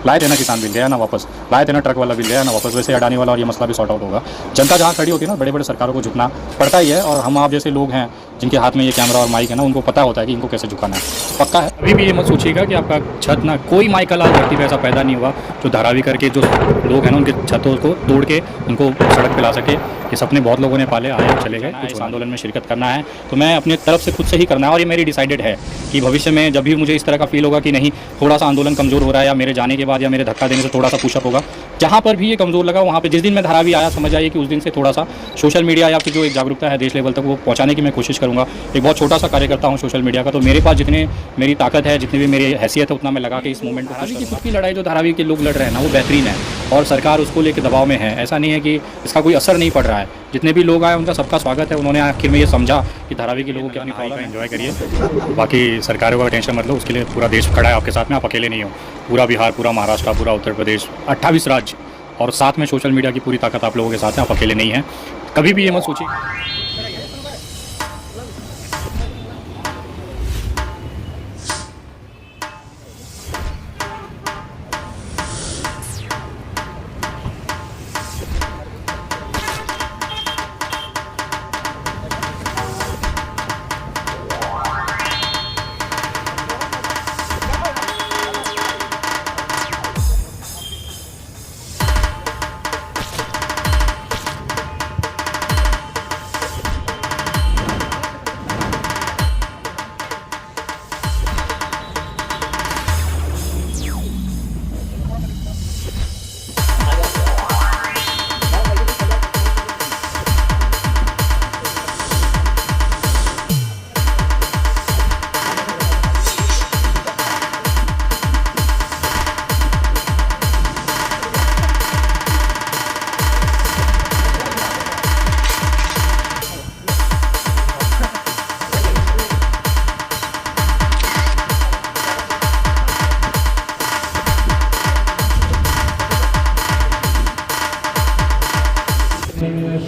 लाए थे ना किसान बिल, गया ना वापस, लाए थे ना ट्रक वाला बिल, गया ना वापस। वैसे अडानी वाला और ये मसला भी सॉर्ट आउट होगा। जनता जहाँ खड़ी होती है ना, बड़े बड़े सरकारों को झुकना पड़ता ही है। और हम आप जैसे लोग हैं जिनके हाथ में ये कैमरा और माइक है ना, उनको पता होता है कि इनको कैसे झुकाना है, पक्का है। अभी भी ये मत सोचिएगा कि आपका छत ना, कोई माइकल आज धरती पे ऐसा पैदा नहीं हुआ जो धारावी करके जो लोग हैं ना उनके छतों को तोड़ के उनको सड़क पे ला सके। ये सपने बहुत लोगों ने पाले, आए चले गए। कुछ आंदोलन में शिरकत करना है तो मैं अपनी तरफ से खुद से ही करना है। और ये मेरी डिसाइडेड है कि भविष्य में जब भी मुझे इस तरह का फील होगा कि नहीं, थोड़ा सा आंदोलन कमज़ोर हो रहा है, या मेरे जाने के बाद या मेरे धक्का देने से थोड़ा सा पुशअप होगा, जहाँ पर भी ये कमज़ोर लगा वहाँ पे जिस दिन मैं धारावी आया, समझ आइए कि उस दिन से थोड़ा सा सोशल मीडिया या फिर जो एक जागरूकता है देश लेवल तक, वो पहुँचाने की मैं कोशिश करूँगा। एक बहुत छोटा सा कार्यकर्ता हूँ सोशल मीडिया का, तो मेरे पास जितने मेरी ताकत है, जितनी भी मेरी हैसियत है, उतना मैं लगा के इस मूवमेंट को। धारावी की खुद की लड़ाई जो धारावी के लोग लड़ रहे हैं ना, वो बेहतरीन है और सरकार उसको लेकर दबाव में है। ऐसा नहीं है कि इसका कोई असर नहीं पड़ रहा है। जितने भी लोग आए उनका सबका स्वागत है। उन्होंने आखिर में ये समझा कि धारावी के लोगों की अपनी प्रॉब्लम है, एंजॉय करिए। बाकी सरकारों का टेंशन मत लो, उसके लिए पूरा देश खड़ा है आपके साथ में, आप अकेले नहीं हो। पूरा बिहार, पूरा महाराष्ट्र, पूरा उत्तर प्रदेश, 28 राज्य और साथ में सोशल मीडिया की पूरी ताकत आप लोगों के साथ है, आप अकेले नहीं हैं। कभी भी ये मत सोचिए।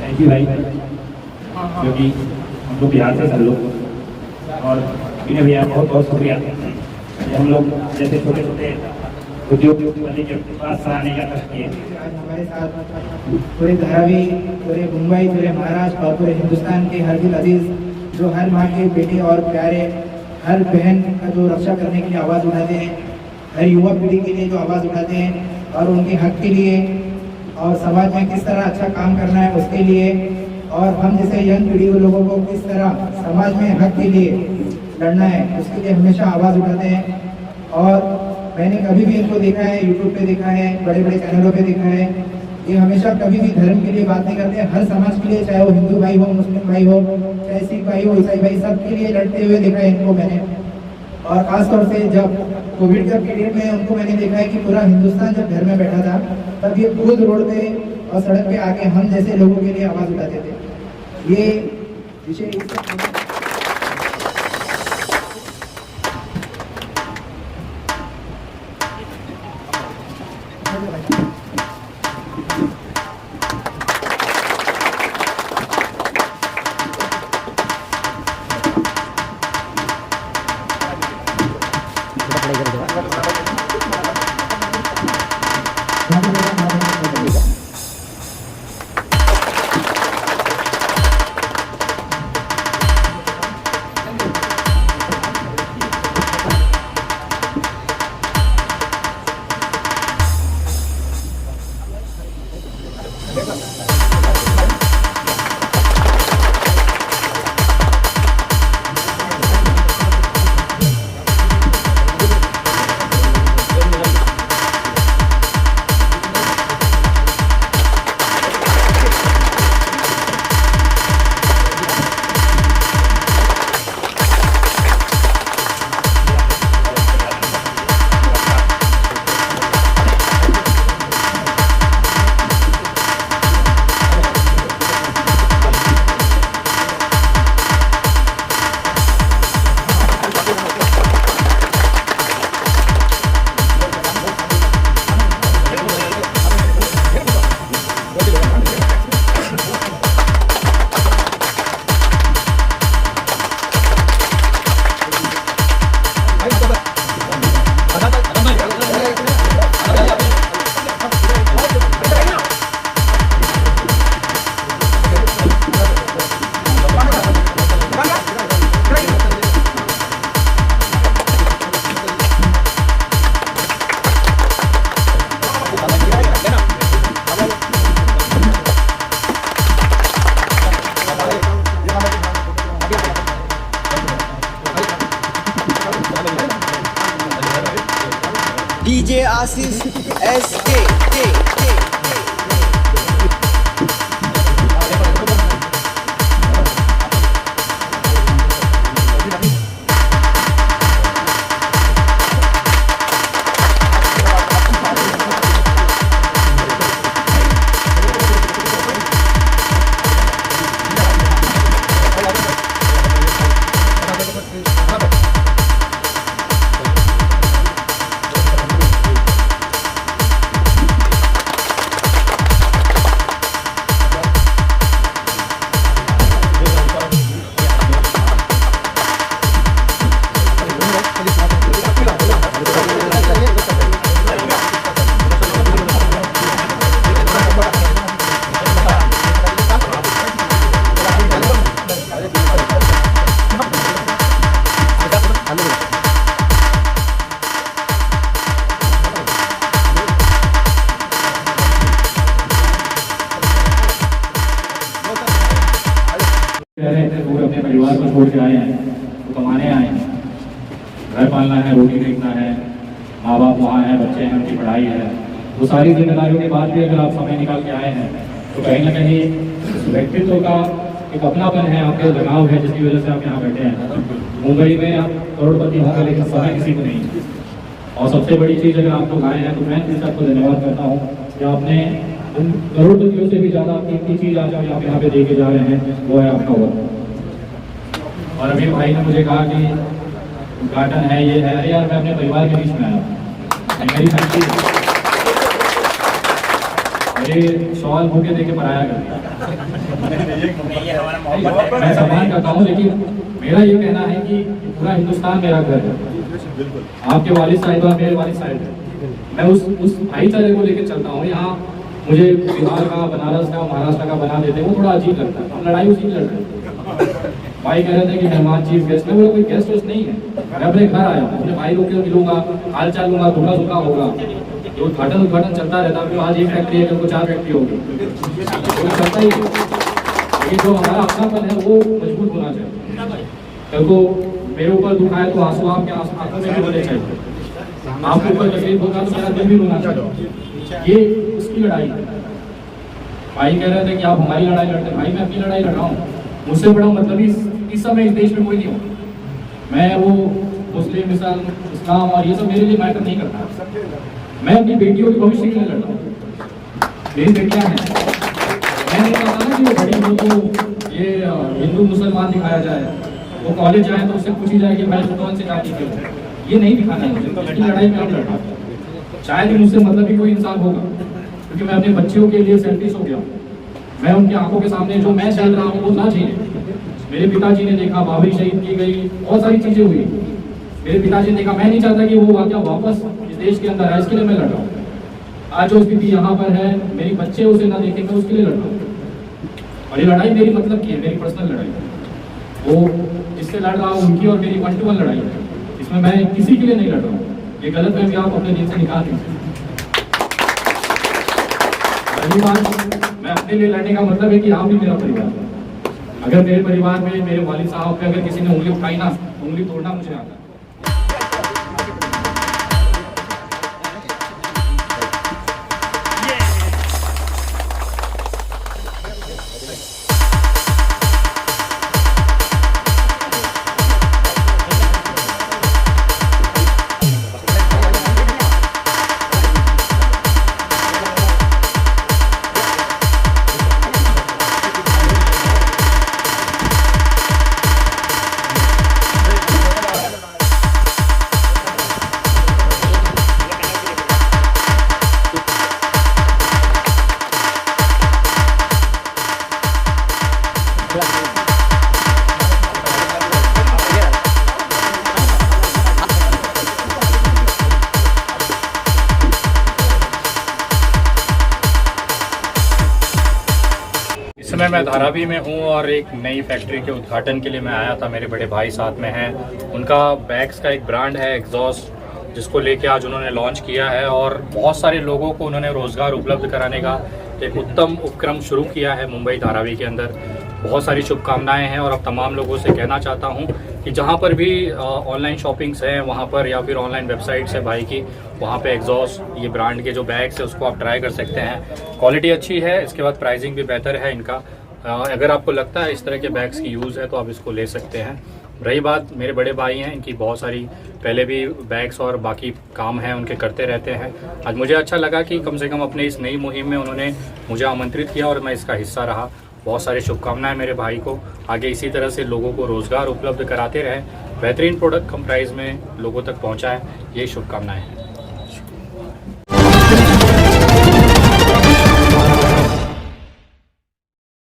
थैंक यू भाई, क्योंकि हम लोग बिहार से सर लोग, और इन्हें भैया बहुत बहुत शुक्रिया। हम लोग जैसे छोटे छोटे उद्योग वाले के पास आने का कष्ट किए। आज हमारे साथ पूरे धारावी, पूरे मुंबई, पूरे महाराष्ट्र और पूरे हिंदुस्तान के हर दिल अजीज जो हर माँ के बेटे और प्यारे, हर बहन का जो रक्षा करने के लिए आवाज़ उठाते हैं, हर युवा पीढ़ी के लिए जो आवाज़ उठाते हैं और उनके हक के लिए और समाज में किस तरह अच्छा काम करना है उसके लिए, और हम जैसे यंग पीढ़ी के लोगों को किस तरह समाज में हक के लिए लड़ना है उसके लिए हमेशा आवाज़ उठाते हैं। और मैंने कभी भी इनको देखा है, यूट्यूब पे देखा है, बड़े बड़े चैनलों पे देखा है, ये हमेशा कभी भी धर्म के लिए बात नहीं करते, हर समाज के लिए, चाहे वो हिंदू भाई हो, मुस्लिम भाई हो, चाहे सिख भाई हो, ईसाई भाई, सबके लिए लड़ते हुए देखा है इनको मैंने। और ख़ासतौर से जब कोविड के पीरियड में उनको मैंने देखा है कि पूरा हिंदुस्तान जब घर में बैठा था, तब ये खुद रोड पे और सड़क पे आके हम जैसे लोगों के लिए आवाज़ उठाते थे। ये विषय डीजे आशीष SK कह रहे थे वो अपने परिवार को छोड़ के आए हैं, वो कमाने आए हैं, घर पालना है, रोटी खरीदना है, माँ बाप वहाँ हैं, बच्चे हैं, उनकी पढ़ाई है, वो सारी जिम्मेदारियों के बाद भी अगर आप समय निकाल के आए हैं तो कहीं ना कहीं व्यक्तित्व का एक अपनापन है, आपके लगाव है, जिसकी वजह से आप यहाँ बैठे हैं। मुंबई में आप करोड़पति होंगे लेकिन समय किसी को नहीं। और सबसे बड़ी चीज़ अगर आप लोग आए हैं तो मैं इस सबको धन्यवाद करता हूँ कि आपने उन करोड़पतियों से भी ज़्यादा कीमती चीज़ आज आप यहाँ पे दे के जा रहे हैं, वो है आपका वर्क। और अमीर भाई ने मुझे कहा कि उद्घाटन है, ये है। अरे यार, मैं अपने परिवार के बीच में आया, मेरी फैमिली मेरे सवाल भूखे दे के पढ़ाया करता। मैं सम्मान करता हूँ, लेकिन मेरा ये कहना है कि पूरा हिंदुस्तान मेरा घर है। आपके वालिद साहिब और मेरे वालिद साहिब है, मैं उस भाईचारे को लेकर चलता हूँ। यहाँ मुझे बिहार का, बनारस का, महाराष्ट्र का बना देते हैं, वो थोड़ा अजीब लगता है। हम लड़ाई उसी की लड़ रहे हैं। भाई कह रहे थे कि मेहमान चीफ गेस्ट, मैं बोला कोई गेस्ट वेस्ट नहीं है, मैं अपने घर आया हूँ, अपने भाई लोग के मिलूंगा, हाल चाल लूंगा, धोखा धोखा होगा, तो उद्घाटन चलता रहता है। आज एक फैक्ट्री है, कल को 4 फैक्ट्री होगी, तो चलता ही है। लेकिन जो हमारा अपनापन है वो मजबूत होना चाहिए। कल को मेरे ऊपर दुख आए तो आंसू आपके आंखों में भी होने चाहिए, आपके ऊपर तकलीफ होगा तो मेरा दिल भी रोना चाहिए। ये उसकी लड़ाई है। भाई कह रहे थे कि आप हमारी लड़ाई लड़ते हैं, भाई मैं अपनी लड़ाई लड़ रहा हूँ। मुझसे बड़ा मतलब इस समय इस देश में कोई नहीं हो। मैं वो मुस्लिम, इस्लाम और ये सब मेरे लिए मैटर नहीं करता। मैं अपनी बेटियों के भविष्य के लिए लड़ता हूँ। मेरी बेटियाँ हैं, मैं नहीं चाहता ना कि वो बड़ी हो तो ये हिंदू मुसलमान दिखाया जाए, वो कॉलेज जाए तो उससे पूछी जाए कि भाई कौन से जाति के हो। ये नहीं दिखाना है मुझे, इसकी लड़ाई में हम लड़ रहा हूँ। शायद ही मुझसे मतलब ही कोई इंसान होगा, क्योंकि मैं अपने बच्चों के लिए सेल्फिश हो गया। मैं उनकी आंखों के सामने जो मैं चल रहा हूँ वो ना जिए। मेरे पिताजी ने देखा, बाबरी शहीद की गई, बहुत सारी चीज़ें हुई। मेरे पिताजी ने देखा, मैं नहीं चाहता कि वो वाक़या वापस इस देश के अंदर है, इसके लिए मैं लड़ रहा हूँ। आज जो स्थिति यहाँ पर है, मेरी बच्चे उसे ना देखेंगे, उसके लिए लड़ रहा हूँ। और ये लड़ाई मेरी मतलब की है, मेरी पर्सनल लड़ाई है। वो जिससे लड़ रहा हूँ उनकी और मेरी 1-to-1 लड़ाई है, इसमें मैं किसी के लिए नहीं लड़ रहा हूँ। ये गलत है भी आप अपने दिल से निकाल दीजिए। पहली बात, मैं अपने लिए लड़ने का मतलब है कि आप भी मेरा परिवार। अगर मेरे परिवार में मेरे वालिद साहब पे अगर किसी ने उंगली उठाई ना, उंगली तोड़ना मुझे आता है। इस समय मैं धारावी में हूँ और एक नई फैक्ट्री के उद्घाटन के लिए मैं आया था। मेरे बड़े भाई साथ में हैं। उनका बैग्स का एक ब्रांड है एग्जॉस्ट, जिसको लेके आज उन्होंने लॉन्च किया है और बहुत सारे लोगों को उन्होंने रोज़गार उपलब्ध कराने का एक उत्तम उपक्रम शुरू किया है मुंबई धारावी के अंदर। बहुत सारी शुभकामनाएं हैं और अब तमाम लोगों से कहना चाहता हूं कि जहाँ पर भी ऑनलाइन शॉपिंग्स हैं वहाँ पर या फिर ऑनलाइन वेबसाइट्स है भाई की, वहाँ पे एग्जॉस्ट ये ब्रांड के जो बैग्स है उसको आप ट्राई कर सकते हैं। क्वालिटी अच्छी है, इसके बाद प्राइसिंग भी बेहतर है इनका। अगर आपको लगता है इस तरह के बैग्स की यूज़ है तो आप इसको ले सकते हैं। रही बात, मेरे बड़े भाई हैं, इनकी बहुत सारी पहले भी बैग्स और बाकी काम हैं उनके करते रहते हैं। आज मुझे अच्छा लगा कि कम से कम अपने इस नई मुहिम में उन्होंने मुझे आमंत्रित किया और मैं इसका हिस्सा रहा। बहुत सारी शुभकामनाएं मेरे भाई को, आगे इसी तरह से लोगों को रोज़गार उपलब्ध कराते रहें, बेहतरीन प्रोडक्ट कम प्राइस में लोगों तक पहुँचाएँ, यही शुभकामनाएँ हैं।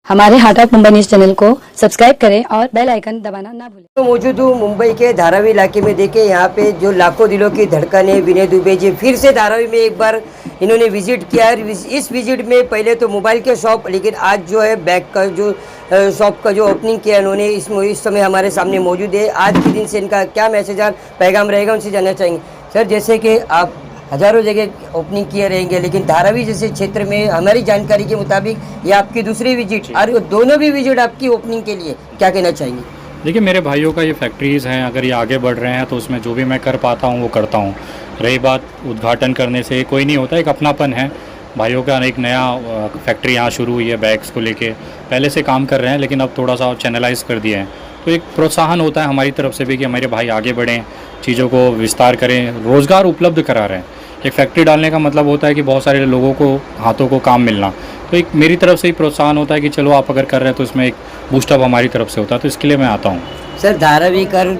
हमारे heart of Mumbai news channel को सब्सक्राइब करें और बेल आइकन दबाना ना भूलें। तो मौजूद हूँ मुंबई के धारावी इलाके में। देखे यहाँ पे जो लाखों दिलों की धड़कन है, विनय दुबे जी फिर से धारावी में एक बार इन्होंने विजिट किया है। इस विजिट में पहले तो मोबाइल के शॉप, लेकिन आज जो है बैग का जो शॉप का जो ओपनिंग किया इन्होंने, इस समय हमारे सामने मौजूद है। आज के दिन से इनका क्या मैसेज और पैगाम रहेगा उनसे जानना चाहेंगे। सर, जैसे कि आप हजारों जगह ओपनिंग किए रहेंगे, लेकिन धारावी जैसे क्षेत्र में हमारी जानकारी के मुताबिक ये आपकी दूसरी विजिट, और दोनों भी विजिट आपकी ओपनिंग के लिए, क्या कहना चाहेंगे? देखिए, मेरे भाइयों का ये फैक्ट्रीज़ हैं, अगर ये आगे बढ़ रहे हैं तो उसमें जो भी मैं कर पाता हूँ वो करता हूँ। रही बात उद्घाटन करने से कोई नहीं होता, एक अपनापन है भाइयों का। एक नया फैक्ट्री यहाँ शुरू हुई है बैग्स को लेके, पहले से काम कर रहे हैं लेकिन अब थोड़ा सा चैनलाइज कर दिए हैं, तो एक प्रोत्साहन होता है हमारी तरफ से भी कि हमारे भाई आगे बढ़ें, चीज़ों को विस्तार करें, रोज़गार उपलब्ध करा रहे हैं। एक फैक्ट्री डालने का मतलब होता है कि बहुत सारे लोगों को, हाथों को काम मिलना, तो एक मेरी तरफ से ही प्रोत्साहन होता है कि चलो आप अगर कर रहे हैं तो इसमें एक बूस्टअप हमारी तरफ से होता है, तो इसके लिए मैं आता हूँ। सर, धारावी कर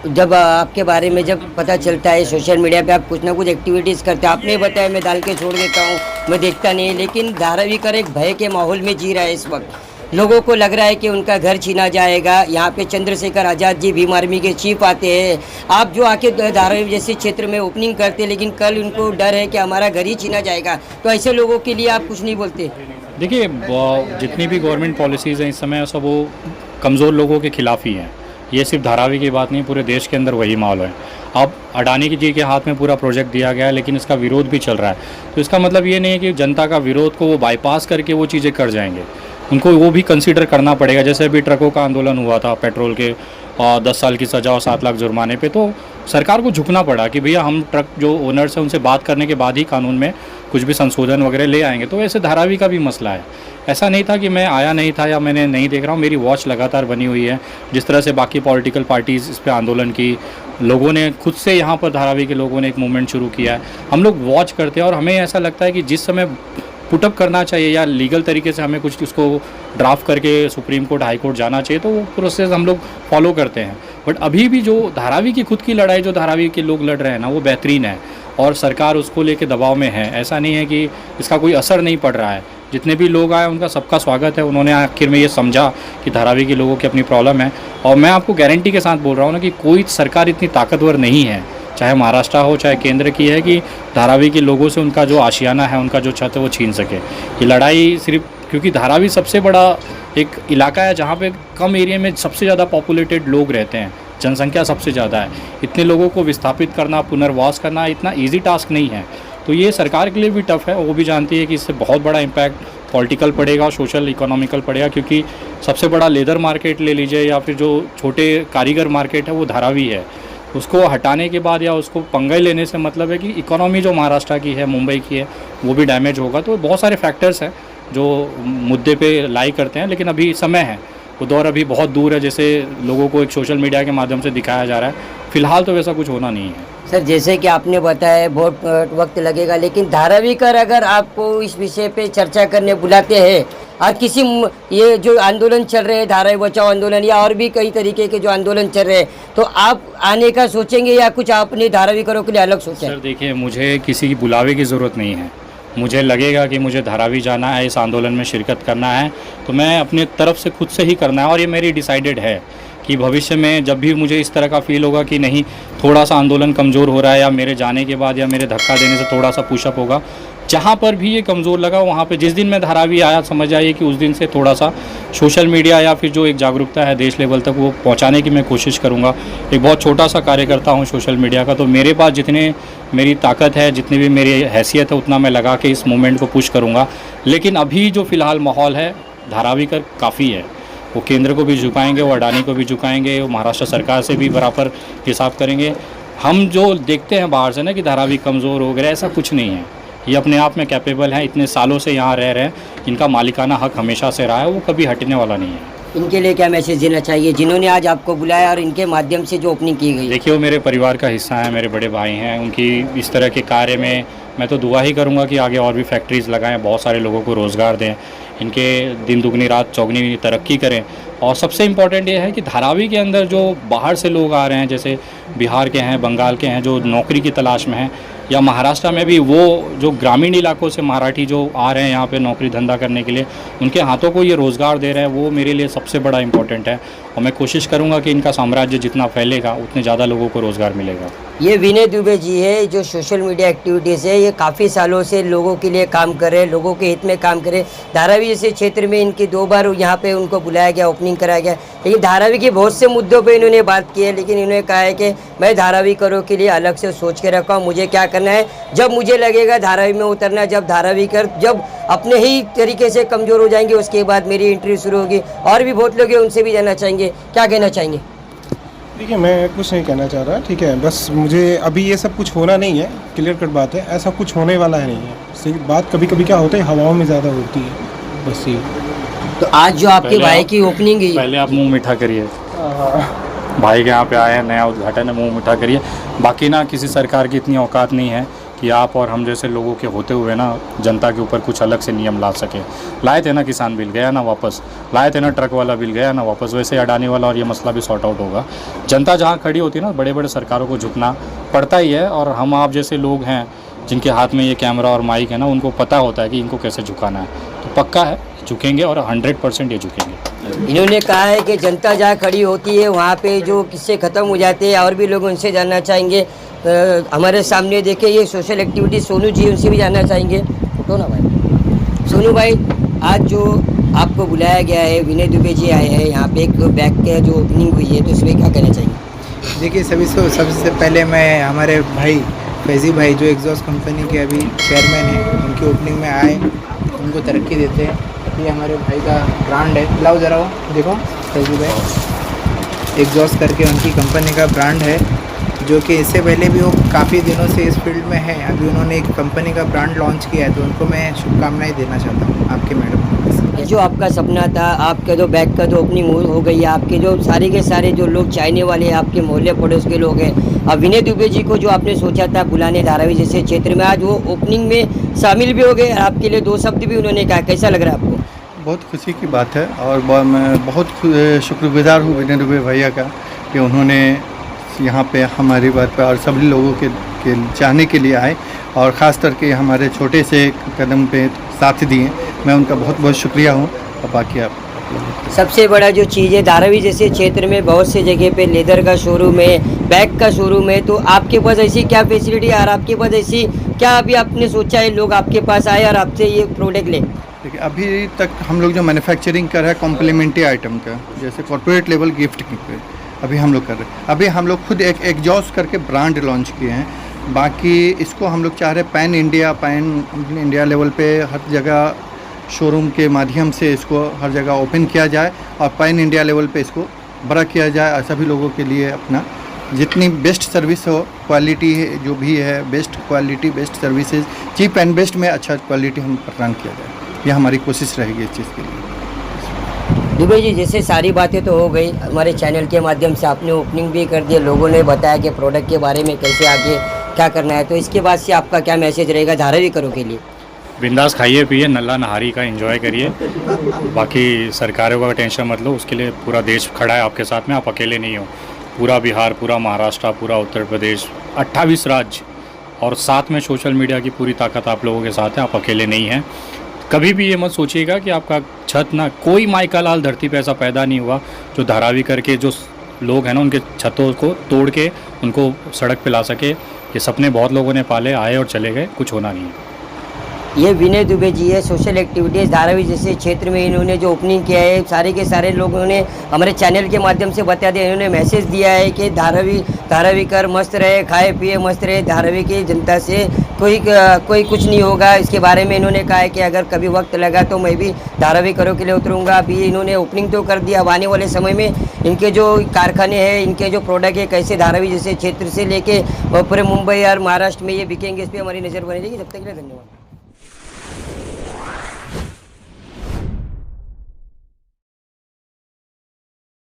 जब आपके बारे में जब पता चलता है सोशल मीडिया पे, आप कुछ ना कुछ एक्टिविटीज़ करते हैं। आपने बताया मैं डाल के छोड़ देता हूँ, मैं देखता नहीं, लेकिन धारावी कर एक भय के माहौल में जी रहा है इस वक्त। लोगों को लग रहा है कि उनका घर छीना जाएगा। यहाँ पे चंद्रशेखर आज़ाद जी भीम आर्मी के चीफ आते हैं, आप जो आके धारावी जैसे क्षेत्र में ओपनिंग करते हैं, लेकिन कल उनको डर है कि हमारा घर ही छीना जाएगा, तो ऐसे लोगों के लिए आप कुछ नहीं बोलते? देखिए, जितनी भी गवर्नमेंट पॉलिसीज़ हैं इस समय सब वो कमज़ोर लोगों के खिलाफ ही हैं। ये सिर्फ धारावी की बात नहीं, पूरे देश के अंदर वही माहौल है। अब अडानी जी के हाथ में पूरा प्रोजेक्ट दिया गया है, लेकिन इसका विरोध भी चल रहा है, तो इसका मतलब ये नहीं है कि जनता का विरोध को वो बाईपास करके वो चीज़ें कर जाएंगे। उनको वो भी कंसीडर करना पड़ेगा। जैसे अभी ट्रकों का आंदोलन हुआ था, पेट्रोल के 10 साल की सज़ा और 7 लाख जुर्माने पे, तो सरकार को झुकना पड़ा कि भैया हम ट्रक जो ओनर्स हैं उनसे बात करने के बाद ही कानून में कुछ भी संशोधन वगैरह ले आएंगे। तो ऐसे धारावी का भी मसला है, ऐसा नहीं था कि मैं आया नहीं था या मैंने नहीं देख रहा हूँ। मेरी वॉच लगातार बनी हुई है। जिस तरह से बाकी पॉलिटिकल पार्टीज़ इस पर आंदोलन की, लोगों ने खुद से यहाँ पर धारावी के लोगों ने एक मूवमेंट शुरू किया है, हम लोग वॉच करते हैं और हमें ऐसा लगता है कि जिस समय पुटअप करना चाहिए या लीगल तरीके से हमें कुछ उसको ड्राफ्ट करके सुप्रीम कोर्ट, हाई कोर्ट जाना चाहिए, तो वो प्रोसेस हम लोग फॉलो करते हैं। बट अभी भी जो धारावी की खुद की लड़ाई जो धारावी के लोग लड़ रहे हैं ना, वो बेहतरीन है और सरकार उसको लेके दबाव में है। ऐसा नहीं है कि इसका कोई असर नहीं पड़ रहा है। जितने भी लोग आए उनका सबका स्वागत है। उन्होंने आखिर में ये समझा कि धारावी के लोगों की अपनी प्रॉब्लम है, और मैं आपको गारंटी के साथ बोल रहा हूँ ना कि कोई सरकार इतनी ताकतवर नहीं है, चाहे महाराष्ट्र हो चाहे केंद्र की, है कि धारावी के लोगों से उनका जो आशियाना है, उनका जो छत है वो छीन सके। ये लड़ाई सिर्फ क्योंकि धारावी सबसे बड़ा एक इलाका है जहाँ पे कम एरिया में सबसे ज़्यादा पॉपुलेटेड लोग रहते हैं, जनसंख्या सबसे ज़्यादा है। इतने लोगों को विस्थापित करना, पुनर्वास करना इतना ईजी टास्क नहीं है। तो ये सरकार के लिए भी टफ है, वो भी जानती है कि इससे बहुत बड़ा इम्पैक्ट पॉलिटिकल पड़ेगा, सोशल इकोनॉमिकल पड़ेगा, क्योंकि सबसे बड़ा लेदर मार्केट ले लीजिए या फिर जो छोटे कारीगर मार्केट है वो धारावी है। उसको हटाने के बाद या उसको पंगे लेने से मतलब है कि इकोनॉमी जो महाराष्ट्र की है, मुंबई की है, वो भी डैमेज होगा। तो बहुत सारे फैक्टर्स हैं जो मुद्दे पे लाई करते हैं, लेकिन अभी समय है, वो दौर अभी बहुत दूर है जैसे लोगों को एक सोशल मीडिया के माध्यम से दिखाया जा रहा है। फिलहाल तो वैसा कुछ होना नहीं है। सर, जैसे कि आपने बताया बहुत वक्त लगेगा, लेकिन धारावी कर अगर आपको इस विषय पे चर्चा करने बुलाते हैं और किसी ये जो आंदोलन चल रहे हैं, धारावी बचाओ आंदोलन या और भी कई तरीके के जो आंदोलन चल रहे हैं, तो आप आने का सोचेंगे या कुछ आपने धारावी करों के लिए अलग सोचा? सर देखिए, मुझे किसी की बुलावे की ज़रूरत नहीं है। मुझे लगेगा कि मुझे धारावी जाना है, इस आंदोलन में शिरकत करना है, तो मैं अपने तरफ से खुद से ही करना है। और ये मेरी डिसाइडेड है कि भविष्य में जब भी मुझे इस तरह का फील होगा कि नहीं, थोड़ा सा आंदोलन कमज़ोर हो रहा है, या मेरे जाने के बाद या मेरे धक्का देने से थोड़ा सा पुशअप होगा, जहाँ पर भी ये कमज़ोर लगा वहाँ पे जिस दिन मैं धारावी आया, समझ आइए कि उस दिन से थोड़ा सा सोशल मीडिया या फिर जो एक जागरूकता है देश लेवल तक, वो पहुँचाने की मैं कोशिश करूँगा। एक बहुत छोटा सा कार्यकर्ता हूँ सोशल मीडिया का, तो मेरे पास जितने मेरी ताकत है, जितनी भी मेरी हैसियत है, उतना मैं लगा के इस मूवमेंट को पुश करूँगा। लेकिन अभी जो फ़िलहाल माहौल है धारावी का काफ़ी है, वो केंद्र को भी झुकाएंगे, वो अडानी को भी झुकाएंगे, वो महाराष्ट्र सरकार से भी बराबर हिसाब करेंगे। हम जो देखते हैं बाहर से ना कि धारावी कमज़ोर हो गए, ऐसा कुछ नहीं है। ये अपने आप में कैपेबल हैं, इतने सालों से यहाँ रह रहे हैं, इनका मालिकाना हक हमेशा से रहा है, वो कभी हटने वाला नहीं है। इनके लिए क्या मैसेज देना चाहिए जिन्होंने आज आपको बुलाया और इनके माध्यम से जो ओपनिंग की गई? देखिए, वो मेरे परिवार का हिस्सा है, मेरे बड़े भाई हैं, उनकी इस तरह के कार्य में मैं तो दुआ ही करूंगा कि आगे और भी फैक्ट्रीज़ लगाएं, बहुत सारे लोगों को रोज़गार दें, इनके दिन दुगनी रात चौगनी तरक्की करें। और सबसे इम्पॉर्टेंट ये है कि धारावी के अंदर जो बाहर से लोग आ रहे हैं, जैसे बिहार के हैं, बंगाल के हैं, जो नौकरी की तलाश में हैं, या महाराष्ट्र में भी वो जो ग्रामीण इलाकों से मराठी जो आ रहे हैं यहाँ पे नौकरी धंधा करने के लिए, उनके हाथों को ये रोज़गार दे रहे हैं, वो मेरे लिए सबसे बड़ा इम्पोर्टेंट है। और मैं कोशिश करूँगा कि इनका साम्राज्य जितना फैलेगा उतने ज़्यादा लोगों को रोज़गार मिलेगा। ये विनय दुबे जी है, जो सोशल मीडिया एक्टिविटीज़ है, ये काफ़ी सालों से लोगों के लिए काम कर रहे हैं, लोगों के हित में काम कर रहे हैं। धारावी जैसे क्षेत्र में इनकी 2 बार यहाँ पे उनको बुलाया गया, ओपनिंग कराया गया, लेकिन धारावी के बहुत से मुद्दों पे इन्होंने बात की है, लेकिन इन्होंने कहा है कि मैं धारावी करो के लिए अलग से सोच के रखा हूँ, मुझे क्या करना है, जब मुझे लगेगा धारावी में उतरना, जब जब अपने ही तरीके से कमज़ोर हो जाएंगे उसके बाद मेरी इंटरव्यू शुरू होगी। और भी बहुत लोग हैं, उनसे भी जानना चाहेंगे, क्या कहना चाहेंगे? देखिए, मैं कुछ नहीं कहना चाह रहा, ठीक है, बस मुझे अभी ये सब कुछ होना नहीं है, क्लियर कट बात है, ऐसा कुछ होने वाला है नहीं है। सही बात कभी कभी क्या होता है, हवाओं में ज़्यादा होती है, बस ये। तो आज जो आपके भाई की ओपनिंग है, पहले आप मुंह मीठा करिए, भाई के यहाँ पे आए हैं, नया उद्घाटन है, मुंह मीठा करिए। बाकी ना किसी सरकार की इतनी औकात नहीं है कि आप और हम जैसे लोगों के होते हुए ना जनता के ऊपर कुछ अलग से नियम ला सके। लाए थे ना किसान बिल, गया ना वापस, लाए थे ना ट्रक वाला बिल, गया ना वापस। वैसे अडानी वाला और ये मसला भी सॉर्ट आउट होगा। जनता जहाँ खड़ी होती है ना, बड़े बड़े सरकारों को झुकना पड़ता ही है। और हम आप जैसे लोग हैं जिनके हाथ में ये कैमरा और माइक है ना, उनको पता होता है कि इनको कैसे झुकाना है। तो पक्का है, झुकेंगे और 100% ये झुकेंगे। इन्होंने कहा है कि जनता जहाँ खड़ी होती है वहाँ पे जो किस्से ख़त्म हो जाते हैं। और भी लोग उनसे जानना चाहेंगे। हमारे सामने देखिए ये सोशल एक्टिविटी सोनू जी, उनसे भी जानना चाहेंगे। तो ना भाई, सोनू भाई, आज जो आपको बुलाया गया है, विनय दुबे जी आए हैं यहाँ पे, एक बैग के जो ओपनिंग हुई है, तो इसमें क्या कहना चाहिए? देखिए, सबसे पहले मैं हमारे भाई फैज़ी भाई जो एग्जॉस्ट कंपनी के अभी चेयरमैन हैं, उनकी ओपनिंग में आए, उनको तरक्की देते हैं। ये हमारे भाई का ब्रांड है, लाओ ज़रा वो देखो, फैज़ी भाई एग्जॉस्ट करके उनकी कंपनी का ब्रांड है, जो कि इससे पहले भी वो काफ़ी दिनों से इस फील्ड में है। अभी उन्होंने एक कंपनी का ब्रांड लॉन्च किया है, तो उनको मैं शुभकामनाएं देना चाहता हूँ आपके मैडम को। जो आपका सपना था, आपके जो बैग का जो ओपनिंग हो गई है, आपके जो सारे के सारे जो लोग चाहने वाले आपके मोहल्ले पड़ोस के लोग हैं, अब विनय दुबे जी को जो आपने सोचा था बुलाने धारावी जैसे क्षेत्र में, आज वो ओपनिंग में शामिल भी हो गए। आपके लिए 2 शब्द भी उन्होंने कहा, कैसा लग रहा है आपको? बहुत खुशी की बात है और मैं बहुत शुक्रगुजार हूँ विनय दुबे भैया का कि उन्होंने यहाँ पे हमारी बात पर और सभी लोगों के चाहने के लिए आए और ख़ास करके हमारे छोटे से कदम पे साथ दिए। मैं उनका बहुत बहुत शुक्रिया हूँ। और बाकी आप सबसे बड़ा जो चीज़ है, धारावी जैसे क्षेत्र में बहुत से जगह पे लेदर का शोरूम है, बैग का शोरूम है, तो आपके पास ऐसी क्या फैसिलिटी है और आपके पास ऐसी क्या अभी आपने सोचा है लोग आपके पास आए और आपसे ये प्रोडक्ट लें? देखिए, अभी तक हम लोग जो मैन्युफैक्चरिंग कर रहे हैं कॉम्प्लीमेंट्री आइटम का, जैसे कॉर्पोरेट लेवल गिफ्ट पे अभी हम लोग कर रहे हैं। अभी हम लोग खुद एक एग्जॉस्ट करके ब्रांड लॉन्च किए हैं। बाकी इसको हम लोग चाह रहे हैं पैन इंडिया लेवल पे हर जगह शोरूम के माध्यम से इसको हर जगह ओपन किया जाए और पैन इंडिया लेवल पे इसको बड़ा किया जाए और सभी लोगों के लिए अपना जितनी बेस्ट सर्विस हो, क्वालिटी जो भी है, best quality, best services, cheap and best में अच्छा क्वालिटी हम प्रदान किया जाए। यह हमारी कोशिश रहेगी इस चीज़ के लिए। दुबे जी, जैसे सारी बातें तो हो गई, हमारे चैनल के माध्यम से आपने ओपनिंग भी कर दिया, लोगों ने बताया कि प्रोडक्ट के बारे में कैसे आगे क्या करना है, तो इसके बाद से आपका क्या मैसेज रहेगा धारावी करो के लिए? बिंदास खाइए पिए, नल्ला नहारी का एंजॉय करिए। बाकी सरकारों का टेंशन मत लो, उसके लिए पूरा देश खड़ा है आपके साथ में, आप अकेले नहीं हो। पूरा बिहार, पूरा महाराष्ट्र, पूरा उत्तर प्रदेश, 28 राज्य और साथ में सोशल मीडिया की पूरी ताकत आप लोगों के साथ है, आप अकेले नहीं हैं। कभी भी ये मत सोचिएगा कि आपका छत ना, कोई माइका लाल धरती पे ऐसा पैदा नहीं हुआ जो धारावी करके जो लोग हैं ना उनके छतों को तोड़ के उनको सड़क पे ला सके। ये सपने बहुत लोगों ने पाले, आए और चले गए, कुछ होना नहीं है। ये विनय दुबे जी है, सोशल एक्टिविटीज़ धारावी जैसे क्षेत्र में इन्होंने जो ओपनिंग किया है, सारे के सारे लोगों ने हमारे चैनल के माध्यम से बता दिया, इन्होंने मैसेज दिया है कि धारावी कर मस्त रहे, खाए पिए मस्त रहे, धारावी की जनता से कोई कुछ नहीं होगा। इसके बारे में इन्होंने कहा है कि अगर कभी वक्त लगा तो मैं भी धारावी करों के लिए उतरूँगा। अभी इन्होंने ओपनिंग तो कर दिया, अब आने वाले समय में इनके जो कारखाने हैं, इनके जो प्रोडक्ट है, कैसे धारावी जैसे क्षेत्र से लेके पूरे मुंबई और महाराष्ट्र में ये बिकेंगे, इस पर हमारी नज़र बनी रहेगी। जब तक के लिए धन्यवाद।